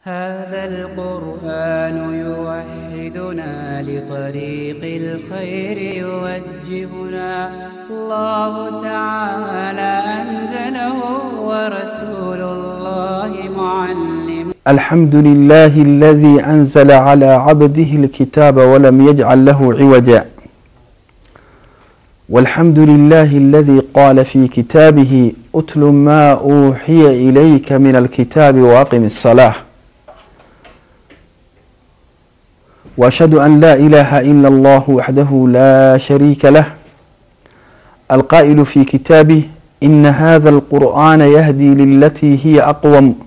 هذا القرآن يوحدنا لطريق الخير يوجهنا الله تعالى أنزله ورسول الله معلم. الحمد لله الذي أنزل على عبده الكتاب ولم يجعل له عوجا، والحمد لله الذي قال في كتابه أتل ما أوحي إليك من الكتاب وأقم الصلاة، وأشهد أن لا إله إلا الله وحده لا شريك له القائل في كتابه إن هذا القرآن يهدي للتي هي أقوم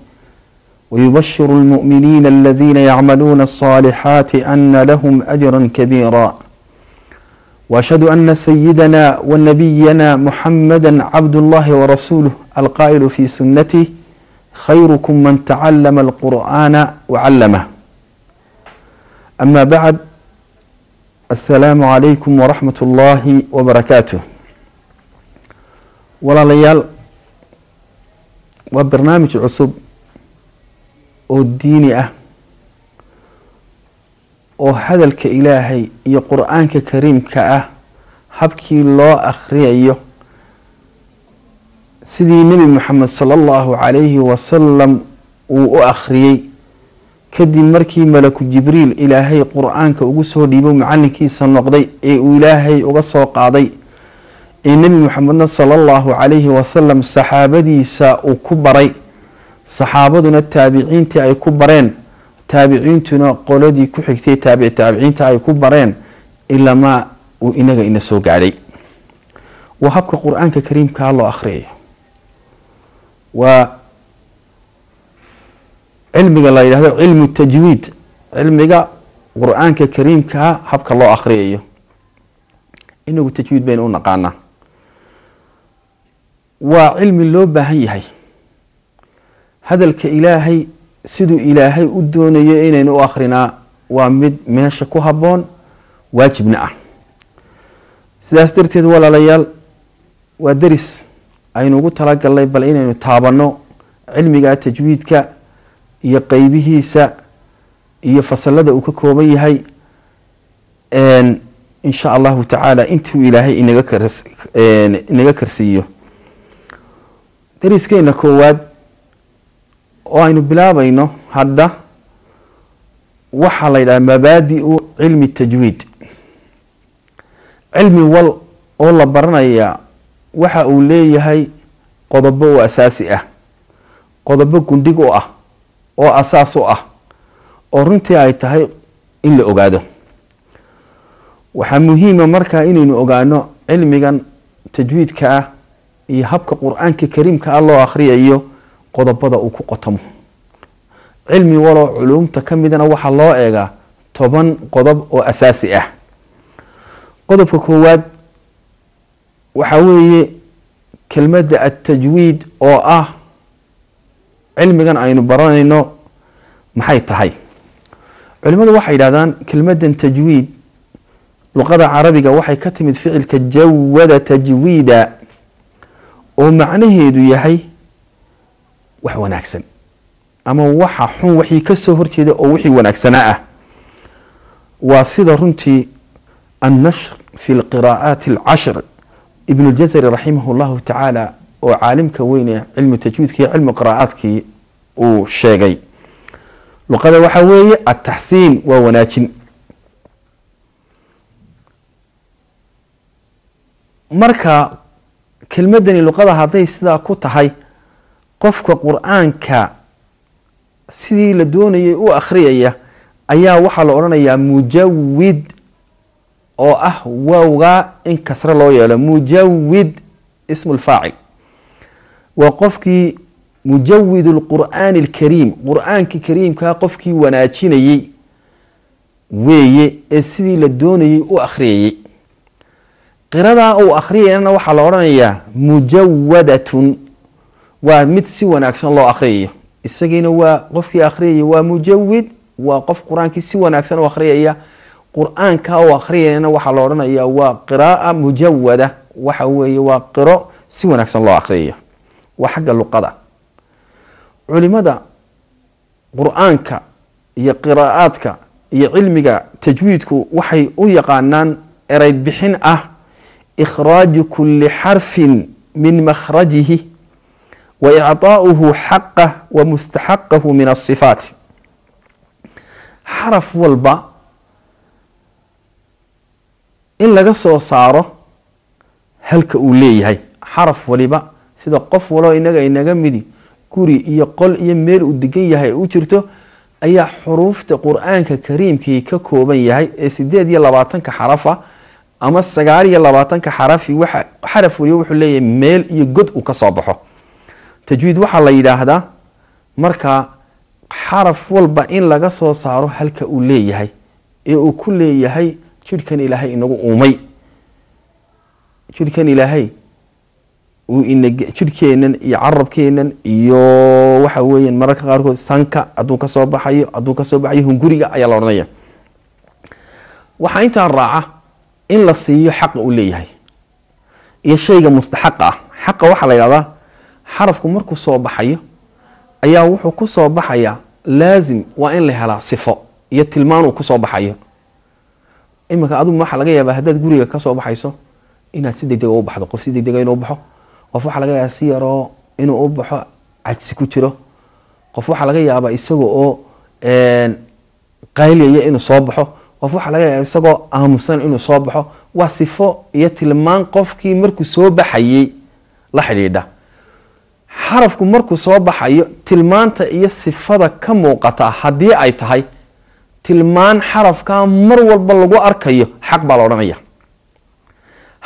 ويبشر المؤمنين الذين يعملون الصالحات أن لهم أجرا كبيرا، وأشهد أن سيدنا ونبينا محمدا عبد الله ورسوله القائل في سنته خيركم من تعلم القرآن وعلمه. أما بعد، السلام عليكم ورحمة الله وبركاته. walaalayaal waa barnaamij cusub oo diini ah oo hadalka ilaahay iyo qur-aanka kariimka ah habkii loo akhriyayo sidii nebi moxamed sala allahu calayhi wasalam uu u akhriyey kadib markii malaku jibriil ilaahay qur-aanka ugu soo dhiibo macalinkiisa noqday ee uu ilaahay uga soo qaaday ee nebi moxamedna sala allahu calayhi wasalam saxaabadiisa uu ku baray, saxaabaduna taabiciintii ay ku bareen, taabiciintuna qoladii ku xigtay taabiciinta ay ku bareen ilamaa uu inaga ina soo gaadhay. waa habka qur-aanka kariimkaa loo akhriyayo, waa cilmiga la yidhahdo cilmu tajwiid, cilmiga qur-aanka kariimkaa habka loo akhriyayo. inagu tajwiid baynu u naqaanaa, waa cilmi loo baahan yahay. hadalka ilaahay siduu ilaahay u doonayo inaynu u akrinaa waa mid meesha ku habboon, waajibna ah. sidaas darteed walaalayaal, waa deris aynu ugu talagalnay bal inaynu taabanno cilmiga tajwiidka iyo qeybihiisa iyo fasalada uu ka kooban yahay. in sha allahu tacaala intuu ilaahay inaga karsiiyo. deriskeena koowaad oo aynu bilaabayno hadda waxaa la yidhaha mabaadi'u cilmi tajwiid. cilmi wal oo la baranaya waxa uu leeyahay qodobo oo asaasi ah, qodobo gundhig u ah oo asaas u ah oo runtii ay tahay in la ogaado. waxaa muhiima markaa inaynu ogaano cilmigan tajwiidka ah iyo habka qur-aanka kariimka ah loo akhriyayo qodobada uu ku qotomo. cilmi waloo culumta ka midana waxaa loo eegaa 10 qodob oo asaasi ah. qodobka koowaad waxaa weeye kelmadda atajwiid oo ah cilmigan aynu baranayno maxay tahay. culimadu waxay yidhahdaan kelmaddan tajwiid luqada carabiga waxay ka timid ficilka jawada tajwiida oo macnaheedu yahay wax wanaagsan ama waxa xun wixii ka soo horjeeda oo wixii wanaagsanaa ah. waa sida runtii annashr fi lqiraa'aati alcashr ibn اljazari raximah llahu tacaala oo caalimka weyn ee cilmu tajwiidka iyo cilmu qiraa'aadkii uu sheegay. luqada waxaa weeye ataxsiin, waa wanaajin. marka kelmadani luqada hadday sidaa ku tahay, qofka qur-aanka sidii la doonayay u akhriyaya ayaa waxaa la odhanayaa mujawid oo ah waawga in kasre loo yeelo. mujawid ismu lfaacil waa qofkii mujawid lqur'aani alkariim, qur-aanka kariimkaa qofkii wanaajinayey weeye ee sidii la doonayay u akhriyayey. qiradaa uu akhriyayana waxaa la odhanayaa mujawadatun, waa mid si wanaagsan loo akhriyayo. isagiina waa qofkii akhriyaya waa mujawid, waa qof qur-aankii si wanaagsan u akhriyaya. qur-aanka uu akhriyayana waxaa la odhanayaa waa qiraa'a mujawada, waxa weeye waa qiro si wanaagsan loo akhriyayo. waa xagga luqada. culimada qur-aanka iyo qiraa'aadka iyo cilmiga tajwiidku waxay u yaqaanaan eray bixin ah ikhraaju kulli xarfin min makhrajihi wa icطaa'uhu xaqah wa mustaxaqahu min asifaat. xaraf walba in laga soo saaro halka uu leeyahay. xaraf waliba sida qof waloo inaga midi guri iyo qol iyo meel uu degan yahay u jirto ayaa xuruufta qur-aanka kariimkii ka kooban yahay ee 28 xarafa ama 29 xarafi. waxa xaraf waliba wuxuu leeyahay meel iyo god uu ka soo baxo. tajwiid waxaa la yidhaahdaa marka xaraf walba in laga soo saaro halka uu leeyahay ee uu ku leeyahay jidhkan ilaahay inagu uumay. jidhkan ilaahay jidhkeenan iyo carabkeenan iyo waxa weeyaan mararka qaarkood sanka hadduu ka soo baxayo hunguriga ayaa la odhanaya. waxaa intaan raaca in la siiyo xaqa uu leeyahay iyo shayga mustaxaqa ah. xaqa waxaa la yidhahdaa xarafku markuu soo baxayo ayaa wuxuu ku soo baxayaa laazim waa in la helaa sifo iyo tilmaan uu ku soo baxayo. iminka adigu waxaa laga yaabaa haddaad guriga ka soo baxayso inaad si degdeg u baxdo. qof si degdeg inuu baxo, qof waxaa laga yaabaa si yaroo inuu u baxo cajsi ku jiro, qof waxaa laga yaabaa isaga oo qayliyaya inuu soo baxo, qof waxaa laga yaabaa isagoo aamusan inuu soo baxo. waa sifo iyo tilmaan qofkii markuu soo baxayay la xidhiidha. xarafku markuu soo baxayo tilmaanta iyo sifada ka muuqata haddii ay tahay tilmaan xarafka mar walba lagu arkayo xaq baa la odhanaya.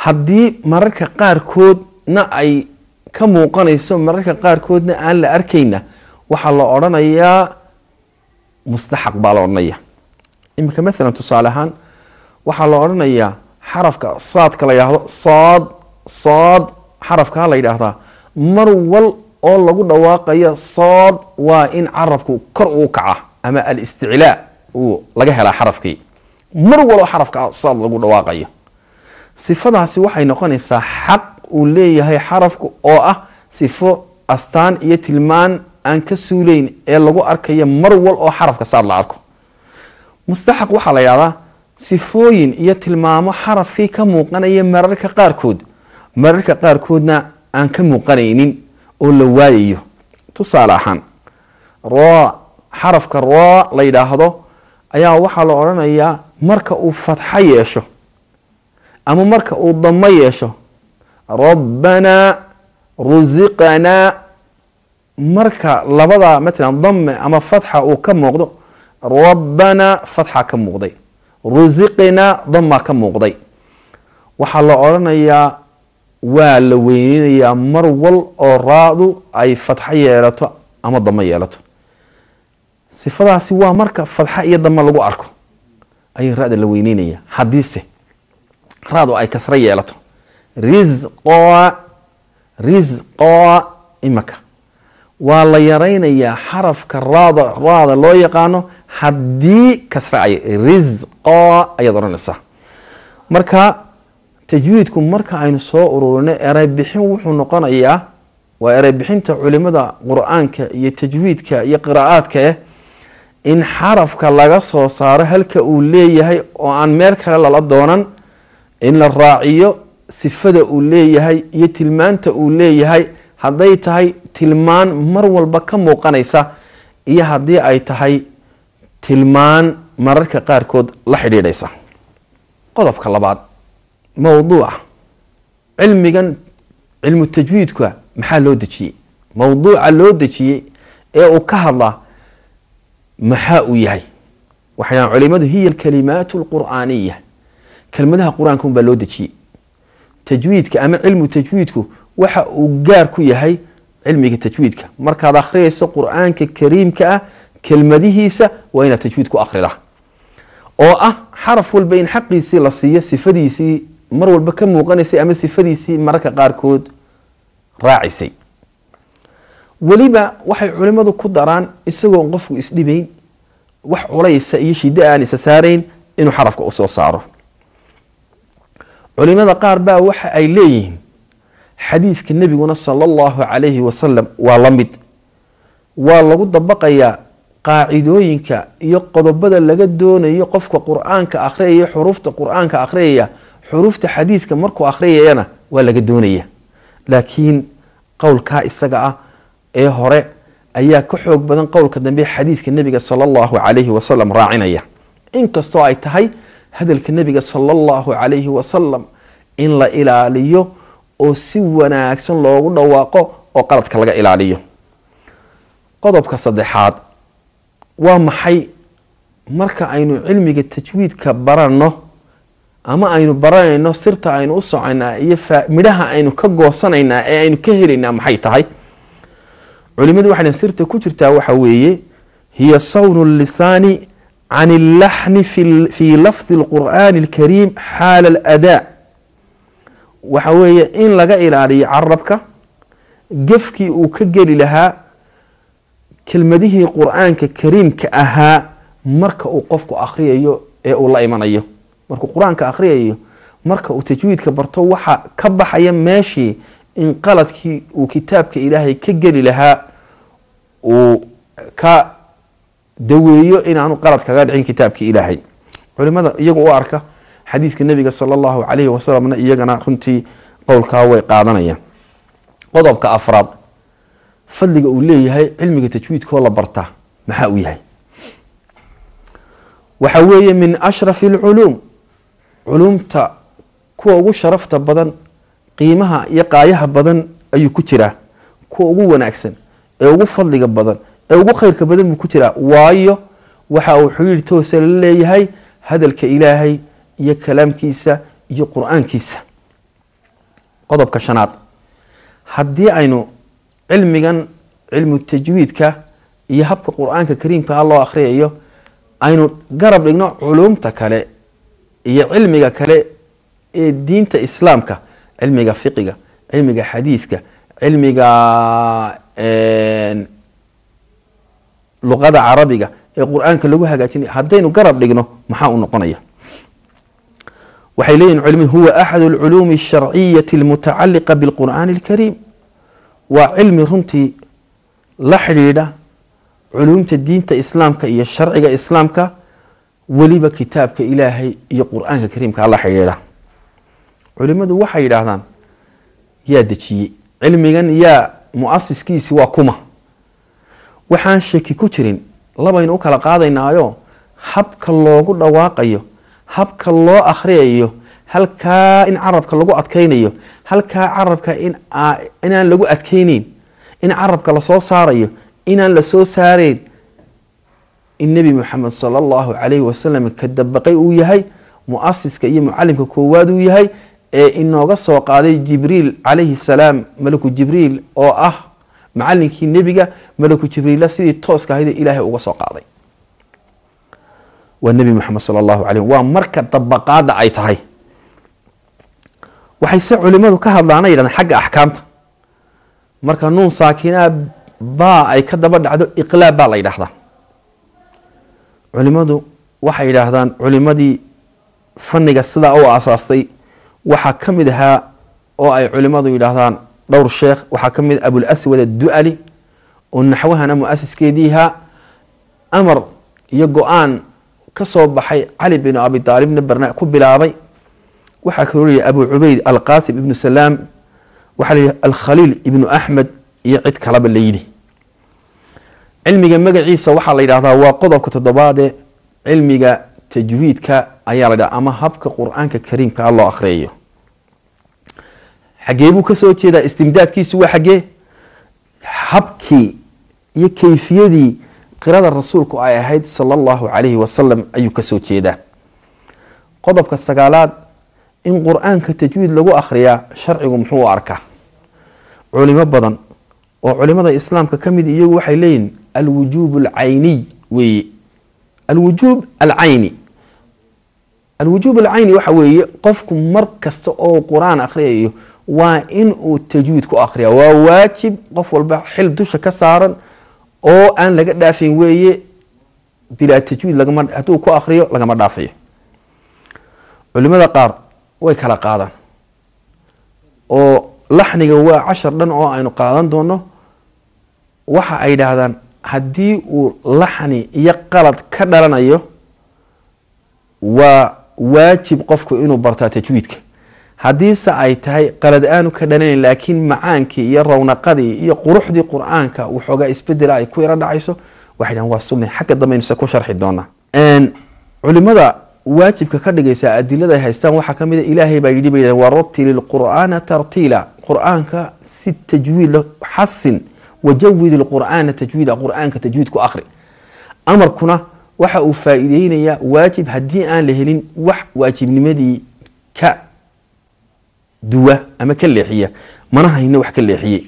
haddii mararka qaarkoodna ay ka muuqanayso mararka qaarkoodna aan la arkayna waxaa la odhanayaa mustaxaq baa la odhanaya. iminka maalan tusaale ahaan waxaa la odhanayaa xarafka saadka la yidhaahdo saad xarafkaa la yidhaahdaa mar wal oo lagu dhawaaqayo saad waa in carabku kor uu kaca ama alisticlaa uu laga helaa xarafkii mar wal oo xarafka saad lagu dhawaaqayo. sifadaasi waxay noqonaysaa xaq uu leeyahay xarafku oo ah sifo astaan iyo tilmaan aan ka suuleyn ee lagu arkayo mar wal oo xarafka saad la arko. mustaxaq waxaa la yidhahdaa sifooyin iyo tilmaamo xarafkii ka muuqanaya mararka qaarkoodna aan ka muuqanaynin oo la waayayo. tusaale ahaan xarafka raa la yidhaahdo ayaa waxaa la odhanayaa marka uu fatxo yeesho ama marka uu damo yeesho rabbanaa rusiqanaa. marka labada matalan dame ama fatxa uu ka muuqdo rabbanaa fatxa ka muuqday, rusiqinaa damaa ka muuqday. waxaa la odhanayaa waa la weyneynayaa mar wal oo raadu ay fatxo yeelato ama damo yeelato. sifadaasi waa marka fatxa iyo damo lagu arko ayay ra-da la weyneynaya. haddiise raadu ay kasra yeelato risqaa imaka waa la yaraynayaa xarafka raada loo yaqaano haddii kasra ay risqaa ayaad odhanaysaa. marka tajwiidku marka aynu soo ururinay eray bixin wuxuu noqonayaa waa eray bixinta culimada qur-aanka iyo tajwiidka iyo qiraa'aadka in xarafka laga soo saaro halka uu leeyahay oo aan meel kale lala doonan, in la raaciyo sifada uu leeyahay iyo tilmaanta uu leeyahay hadday tahay tilmaan mar walba ka muuqanaysa iyo haddii ay tahay tilmaan mararka qaarkood la xidhiidhaysa. qodobka labaad mowduuca cilmu tajwiidka maxaa loo dejiyey. mowduuca loo dejiyey ee uu ka hadlaa maxaa uu yahay. waxay culimadu hiya alkalimaat alqur'aaniya, kelmadaha qur-aanka unbaa loo dejiyey. tajwiidka ama cilmu tajwiidku waxa uu gaar ku yahay cilmiga tajwiidka. markaad akhriyayso qur-aanka kariimka ah kelmadihiisa waa inaad tajwiid ku akhridaa oo ah xaraf walba in xaqiisii la siiyo, sifadiisii mar walba ka muuqanaysay ama sifadiisii mararka qaarkood raacisay. weliba waxay culimadu ku daraan isagoo qofku isdhibayn wax culaysa iyo shida aan isa saarayn inuu xarafka u soo saaro. culimada qaar baa waxa ay leeyihiin xadiidka nebiguna sala allahu calayhi wasalam waa la mid, waa lagu dabaqayaa qaacidooyinka iyo qodobada laga doonayo qofka qur-aanka akhriyaya xuruufta qur-aanka akhriyaya xuruufta xadiidka markuu akhriyayana waa laga doonaya. laakiin qowlkaa isaga ah ee hore ayaa ka xoog badan qowlka dambe xadiidka nebiga sala allahu calayhi wasalam raacinaya, inkastoo ay tahay hadalka nebiga sala allahu calayhi wasalam in la ilaaliyo oo si wanaagsan loogu dhawaaqo oo qaladka laga ilaaliyo. qodobka saddexaad waa maxay? marka aynu cilmiga tajwiidka baranno ama aynu baranayno sirta aynu u soconaa iyo midhaha aynu ka goosanaynaa ee aynu ka helaynaa maxay tahay? culimadu waxay sirta ku jirtaa waxa weeye hiya sawnu lisaani can allaxni fi lafdi alqur'aani alkariim xaala aladaa. waxa weeye in laga ilaaliyo carabka gefkii uu ka geli lahaa kelmadihii qur-aanka kariimka ahaa marka uu qofku akhriyayo ee uu la imanayo. markuu qur-aanka akhriyayo, marka uu tajwiidka barto, waxa ka baxaya meeshii in qaladkii uu kitaabka ilaahay ka geli lahaa uu ka daweeyo inaanu qalad kaga dhicin kitaabka ilaahay. culimada iyagu u arka xadiidka nebiga sala allahu calayhi wasalamna iyagana runtii qowlkaa way qaadanayaan. qodobka afraad, fadliga uu leeyahay cilmiga tajwiidkoo la bartaa maxaa uu yahay? waxa weeye min ashrafi alculuum, culuumta kuwa ugu sharafta badan, qiimaha iyo qaayaha badan ayuu ku jiraa. kuwa ugu wanaagsan ee ugu fadliga badan ee ugu khayrka badan buu ku jiraa. waayo waxa uu xiriir toosa la leeyahay hadalka ilaahay iyo kalaamkiisa iyo qur-aankiisa. qodobka shanaad, haddii aynu cilmigan cilmu tajwiidka iyo habka qur-aanka kariimka loo akhriyayo aynu garab dhigno culuumta kale iyo cilmiga kale ee diinta islaamka, cilmiga fiqiga, cilmiga xadiidka, cilmiga luqada carabiga ee qur-aanka lagu hagaajinay, haddaynu garab dhigno maxaa u noqonaya? waxay leeyihin culimadu huwa axadu alculuumi alsharciyati almutacaliqa bilqur'aani alkariim. waa cilmi runtii la xidhiidha culuumta diinta islaamka iyo sharciga islaamka, weliba kitaabka ilaahay iyo qur-aanka kariimka la xidhiidha. culimadu waxay yidhaahdaan yaa dejiyey cilmigan, yaa muasiskiisi waa kuma? waxaan shaki ku jirin labaynu u kala qaadaynaayo habka loogu dhawaaqayo, habka loo akhriyayo, halkaa in carabka lagu adkaynayo, halkaa carabka inaan lagu adkayneyn, in carabka lasoo saarayo, inaan lasoo saarayn, in nebi moxamed sala allahu calayhi wasalam ka dabaqay uu yahay, muasiska iyo mucalimka koowaad uu yahay, ee inooga soo qaaday jibriil calayhi salaam, malaku jibriil oo ah macalinkii nebiga. malaku jibriilla sidii tooska ahayd ilaahay uga soo qaaday waa nebi moxamed sala allahu calayh. waa marka dabaqaada ay tahay. waxay se culimadu ka hadlaana yidhahdaan xagga axkaamta, marka nuun saakinaa baa ay ka daba dhacdo iqlaab baa la yidhaahdaa. culimadu waxay yidhaahdaan, culimadii fanniga sidaa u aasaastay waxaa ka mid ahaa oo ay culimadu yidhaahdaan dhowr sheekh. waxaa ka mid abulaswad addu'ali oo naxwahana muasiskeediihaa, amar iyo go-aan ka soo baxay cali bin abi aalibna barna ku bilaabay. waxaa kaloo leeyahay abu cubayd alqaasim ibnu salaam, waxaa la yidhi alkhaliil ibnu axmed iyo cid kalaba la yidhi. cilmiga magaciisa waxaa la yidhahdaa waa qodobka toddobaadee cilmiga tajwiidka ayaa la yidhaha, ama habka qur-aanka kariimka loo akhriyayo. xaggee buu kasoo jeedaa? istimdaadkiisu waa xaggee? habkii iyo kayfiyadii qirada rasuulku ay ahayd sala allahu calayhi wasalam ayuu kasoo jeedaa. qodobka sagaalaad, in qur-aanka tajwiid lagu akhriyaa sharcigu muxuu u arkaa? culimo badan oo culimada islaamka ka mid iyagu waxay leeyihin alwujuub alcayniy weeye. alwujuub alcayni, alwujuub alcayni waxa weeye qofku mar kasta oo qur-aan akhriyayo waa in uu tajwiid ku akhriya. waa waajib qof walba xil dusha ka saaran oo aan laga dhaafin weeye. bilaa tajwiid hadduu ku akhriyo lagama dhaafayo. culimada qaar way kala qaadaan oo laxniga waa 10 dhan oo aynu qaadan doono. waxa ay yidhaahdaan haddii uu laxni iyo qalad ka dhalanayo waa waajib qofku inuu bartaa tajwiidka. haddiise ay tahay qalad aanu ka dhalanayn laakiin macaankii iyo rawnaqadii iyo quruxdii qur-aanka waxoogaa isbedela ay ku yaro dhacayso waxay dhahan waa sunne. xagga dambeynuse ku sharxi doonaa. culimada waajibka ka dhigaysa adilada ay haystaan waxaa ka mid a ilaahay baa yidhi bay waratili lqur'aana tartiila, qur-aanka si tajwiid xasin wajawid lqur'aana tajwiida, qur-aanka tajwiidku akhri. amarkuna waxa uu faa'iideynayaa waajib haddii aan la helin wax waajibnimadii ka duwa ama ka leexiya, mana hayno wax ka leexiyey.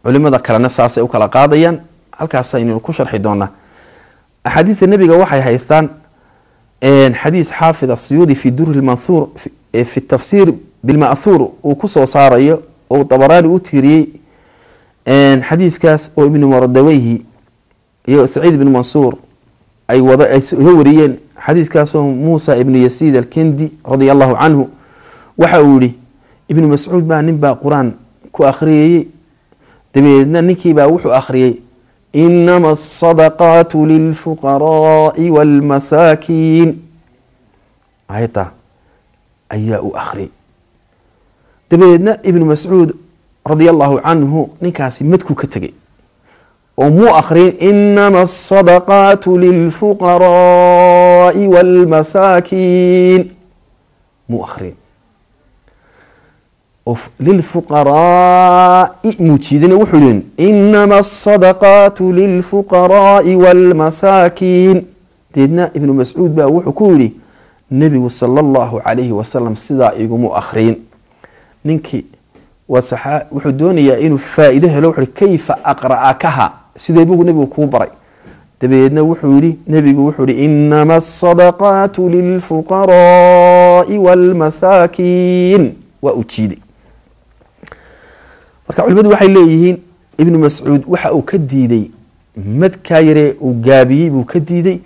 culimada kalena saasay u kala qaadayaan, halkaasaynu ku sharxi doonaa. axaadiista nebiga waxay haystaan xadiis xaafid asiyuudi fi duri lmanhuur fi tafsiir bilma'huur uu ku soo saarayo oo dabaraani u tiiriyey xadiiskaas oo ibnu mardaweyhi iyo saciid ibnu mansuur ay soo wariyeen. xadiiskaasoo muusa ibnu yasiid alkendi radia allahu canhu waxa uu yihi ibnu mascuud baa nin baa qur-aan ku akhriyayey, dabeedna ninkiibaa wuxuu akhriyey inama asadaqaatu lilfuqaraai walmasaakiin. ayadda ayaa u akhriyay. dabeedna ibnu mascuud radia allahu canhu ninkaasi madkuu ka tegay oo muu akhriyin inama asadaqaatu lilfuqaraai walmasaakiin, muu akhriyin. lilfuqaraai muujiidana wuxuu yihi inama asadaqaatu lilfuqaraai walmasaakiin. deedna ibnu mascuud baa wuxuu ku yidhi nebigu sala allahu calayhi wasalam sidaa igumu akhriyin. ninkii wuxuu doonayaa inuu faa'iido helo. wuxuu kayfa aqra'akaha, sidee buu nebigu kuu baray? dabeedna wuxuu yihi nebigu wuxuu yihi inama asadaqaatu lilfuqaraai walmasaakiin. waa u jiiday. marka culimadu waxay leeyihiin ibnu mascuud waxa uu ka diiday madkaa yaree uu gaabiyey buu ka diiday.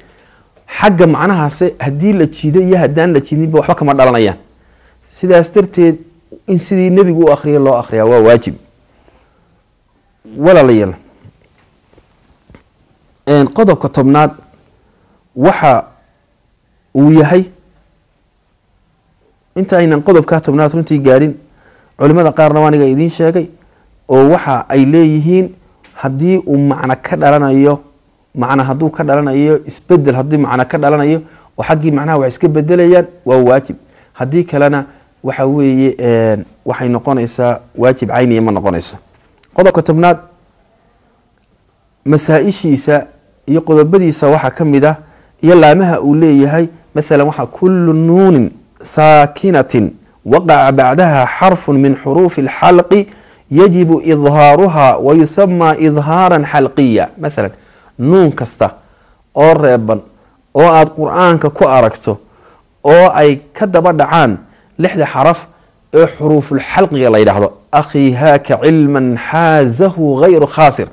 xagga macnahaase haddii la jiido iyo haddaan la jiidinba waxba kama dhalanayaan. sidaas darteed in sidii nebigu u akhriya loo akhriyaa waa waajib. walaalayaal, qodobka tobnaad waxa uu yahay inta aynan qodobkaa tobnaad runtii gaadhin, culimada qaarna waaniga idiin sheegay oo waxa ay leeyihiin haddii uu macno ka dhalanayo, macna hadduu ka dhalanayo isbedel, haddii macno ka dhalanayo oo xaggii macnaha wax iska bedelayaan waa waajib. haddii kalena waxa weeye waxay noqonaysaa waajib cayniya ma noqonayso. qodobka tobnaad masaa-ishiisa iyo qodobadiisa waxaa ka mid ah iyo laamaha uu leeyahay. maalan waxaa kullu nuunin saakinatin waqaca bacdaha xarfu min xuruufi اlxalqi yajibu idhaaruha wayusama idhaaran xalqiya. maalan nuun kasta oo reeban oo aada qur-aanka ku aragto oo ay ka daba dhacaan 6 xaraf ee xuruufulxalqiga la yidhaahdo akhii haaka cilman xaazahu gayru khaasir.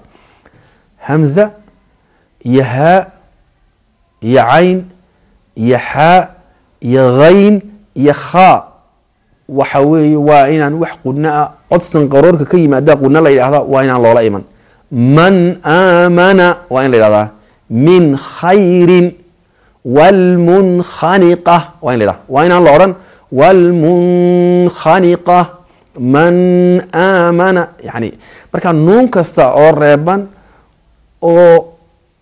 hamza iyo haa iyo cayn iyo xaa iyo hayn iyo khaa waxa weeye waa inaan wax qudno ah codsan qaroorka ka yimaada qudno la yidhahda waa inaan loola iman. man aamana waa in la yidhahdaa min khayrin waalmunkhaniqa waa in la yidhahda waa inaan la odhan waalmunkhaniqa man aamana. yani markaa nuun kasta oo reeban oo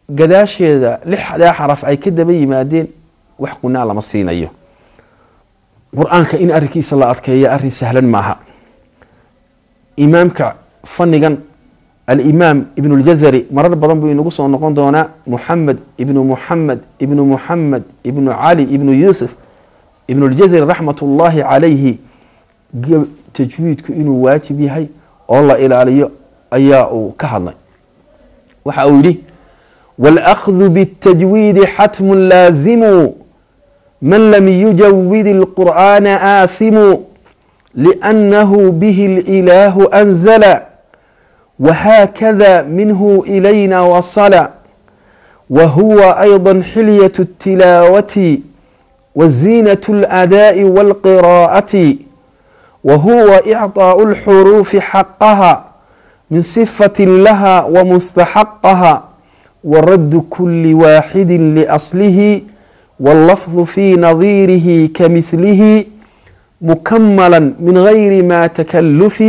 gadaasheeda 6 xaraf ay ka daba yimaadeen wax qunaa lama siinayo. qur-aanka in arrinkiisa la adkeeya arrin sahlan maaha. imaamka fannigan alimaam ibnu اljazari marar badan buu inagu soo noqon doonaa. muxamed ibnu muxamed ibnu muxamed ibnu cali ibnu yuusuf ibnu اljazari raxmat ullaahi calayhi tajwiidku inuu waajib yahay oo la ilaaliyo ayaa uu ka hadlay. waxa uu yihi wاlأkhdu bالtajwiidi xatmu laazimu man lam yujawid الqur'aana aathimu liأnnahu bihi اlإilaahu أnzla whakada minhu ilayna wasala wahuwa أyضا xilyaة الtilaawati waziinaة الأdaaءi wاlqirاءati wahuwa إcطaaء الxuruufi xaqaha من صفة لها ومستحقها ورد كل واحد لأصله واللفظ في نظيره كمثله مكملا من غير ما تكلف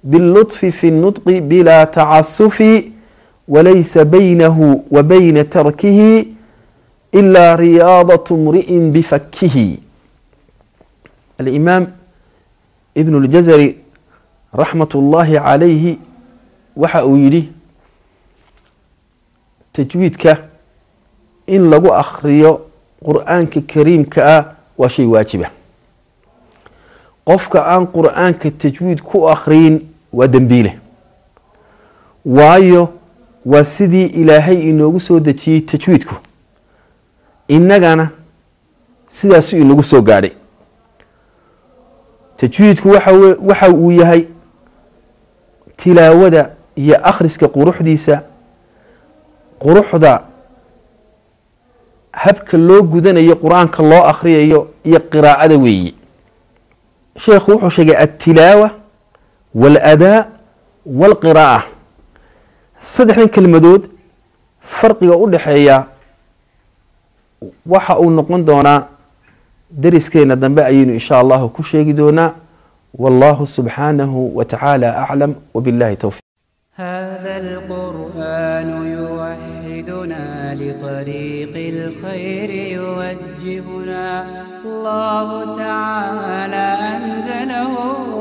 باللطف في النطق بلا تعسف وليس بينه وبين تركه إلا رياضة امرئ بفكه. الإمام ابن الجزري رحمة الله عليه وحاويله تجويدك إن لغو أخريو قرآنك كريم كأ وشي واجبه قفك عن قرآنك التجويد كو أخرين ودنبيله وايو وسيدي إلهي إنه سودتي تجويدكو إننا سيداسو إنه سو قاري تجويدكو وحاو يهي تلاوة يا أخرسك قروح ديسا قروح دا habka loo gudanayo quraanka loo akhriyayo iyo qiraa'ada weeyi sheekhu wuxuu sheegay at-tilaawa wal adaa wal qiraa'ah saddexdan kelmadood farqiga u dhaxeeya waxa uu noqon doonaa dariskeena dambe ayaynu insha Allah ku sheegi doonaa wallahu subhanahu wa ta'ala a'lam wa billahi tawfiq. هذا القرآن يوحدنا لطريق الخير يوجهنا الله تعالى أنزله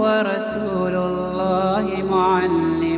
ورسول الله معلم